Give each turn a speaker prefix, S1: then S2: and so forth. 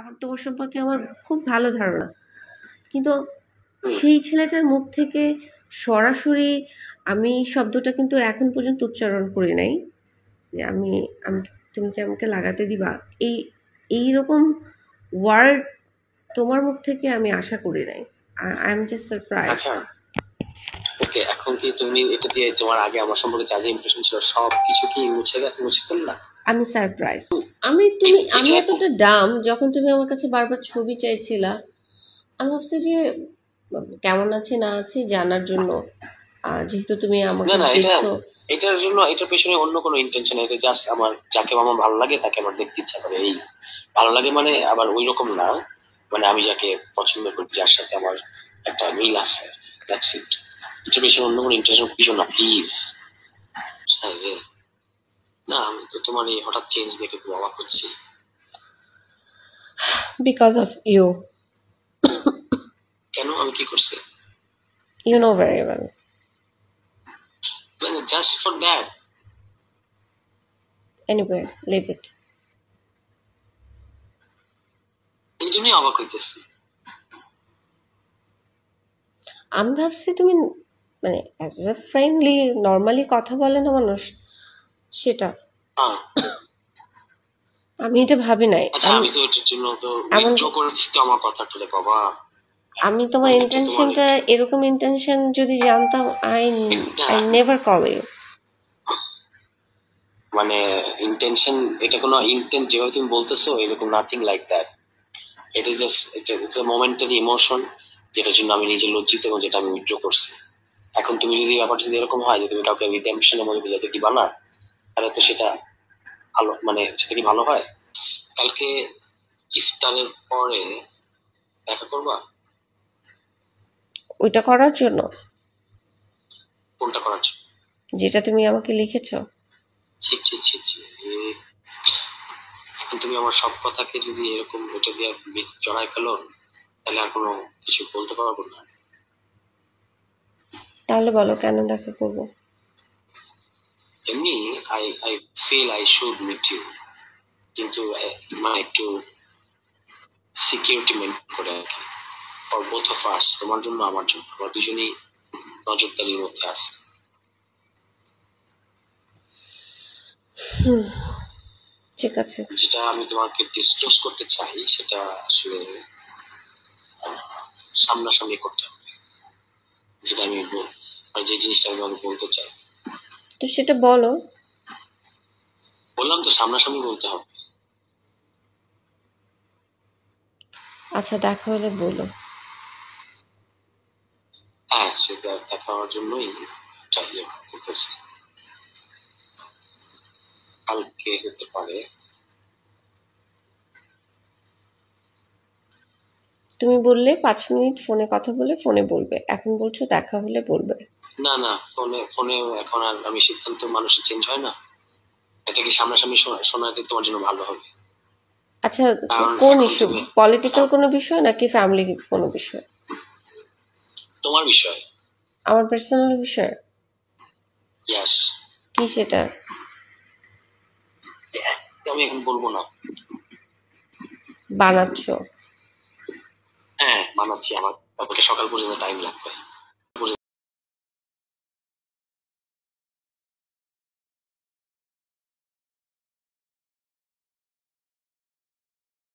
S1: আমার তোমার সম্পর্কে আমার খুব ভালো ধারণা, কিন্তু সেই ছেলেটার মুখ থেকে সরাসরি আমি শব্দটা কিন্তু এখন পর্যন্ত উচ্চারণ করি নাই যে আমি আমি তুমি কি আমাকে লাগাতে দিবা, এই এইরকম ওয়ার্ড তোমার মুখ থেকে আমি আশা করি নাই। I am just surprise.
S2: আচ্ছা ওকে, এখন কি তুমি এটা দিয়ে তোমার আগে আমার সম্পর্কে যা যা ইমপ্রেশন ছিল সব কিছু কি মুছে ফেললা?
S1: আমি সারপ্রাইজ। আমি এতটা ডাম, যখন তুমি আমার কাছে বারবার ছবি চাইছিলা আমি ভাবছি যে কেমন আছে না আছে জানার জন্য, যেহেতু তুমি আমাকে
S2: না
S1: দেখছো।
S2: এটার জন্য এটার পেছনে অন্য কোনো ইন্টেনশন, এটা জাস্ট আমার যাকে আমার ভালো লাগে তাকে আমার দেখতে ইচ্ছা করে। এই ভালো লাগে মানে আবার ওই রকম না, মানে আমি যাকে পছন্দ করি, যার সাথে আমার একটা মিল আছে, দ্যাটস ইট। এটার পেছনে অন্য কোনো ইন্টেনশন কিছু না, প্লিজ। না আমি তো তোমার এই হঠাৎ চেঞ্জ দেখে খুব অবাক হচ্ছি।
S1: Because of you.
S2: কেন? আমি কি করছি?
S1: You know very well.
S2: মানে just for that.
S1: Anyway, leave it.
S2: এই জন্যই অবাক হইতেছি।
S1: আমি ভাবছি তুমি মানে অ্যাজ এ ফ্রেন্ডলি নর্মালি কথা বলে না মানুষ, সেটা আমি এটা ভাবি নাই।
S2: আচ্ছা আমি তো এটার জন্য তো উইথড্র করেছি তো আমার কথাটা রে বাবা।
S1: আমি তোমার ইন্টেনশনটা এরকম ইন্টেনশন যদি জানতাম, আই নেভার কল ইউ।
S2: মানে ইন্টেনশন, এটা কোনো ইন্টেন্ট যেভাবে তুমি বলতেছো এরকম nothing like that. It is just it's a momentary emotion, যেটার জন্য আমি নিজে লজ্জিত এবং যেটা আমি উইথড্র করছি। এখন তুমি যদি ব্যাপারটা যদি এরকম হয় যে তুমি কাউকে রিডেম্পশনের মধ্যে যেতে দিবা না, তাহলে তো সেটা ভালো, মানে সেটা কি ভালো হয়? কালকে ইফতারের পরে দেখা করবা?
S1: ওইটা করার জন্য?
S2: কোনটা করার জন্য?
S1: যেটা তুমি আমাকে লিখেছো।
S2: ছি ছি ছি ছি, এখন তুমি আমার সব কথাকে যদি এরকম এটা দিয়ে জড়াই ফেলো, তাহলে আর কোনো কিছু বলতে পারবো না।
S1: তাহলে বলো কেন দেখা করবো?
S2: এমনি I feel I should meet you, কিন্তু মানে একটু সিকিউরিটি মেনটেন করে আর কি, ফর বোথ অফ আস, তোমার জন্য আমার জন্য, আমরা দুজনেই নজরদারির মধ্যে আছে।
S1: ঠিক আছে।
S2: যেটা আমি তোমাকে ডিসক্লোজ করতে চাই সেটা আসলে সামনাসামনি করতে হবে, যেটা আমি যে জিনিসটা আমি তোমাকে বলতে চাই।
S1: তো সেটা বলো।
S2: বললাম তো সামনাসামনি বলতে হবে।
S1: আচ্ছা দেখা হলে বলো।
S2: হ্যাঁ, সেটা দেখা হওয়ার জন্যই চাইলে করতেছি। কালকে হতে পারে।
S1: তুমি বললে 5 মিনিট ফোনে কথা বলে ফোনে বলবে, এখন বলছো দেখা হলে বলবে।
S2: না না, ফোনে ফোনে এখন আর আমি সিদ্ধান্ত মানুষের চেঞ্জ হয় না, এটা কি সামনাসামনি শোনাতে তোমার জন্য ভালো হবে।
S1: আচ্ছা কোন ইস্যু? পলিটিক্যাল কোনো বিষয় নাকি ফ্যামিলি কোনো বিষয়?
S2: তোমার বিষয়।
S1: আমার পার্সোনাল বিষয়?
S2: ইয়েস।
S1: কি সেটা?
S2: আমি এখন বলবো না।
S1: বানাচ্ছো?
S2: হ্যাঁ বানাচ্ছি, আমার সকাল পর্যন্ত টাইম লাগবে।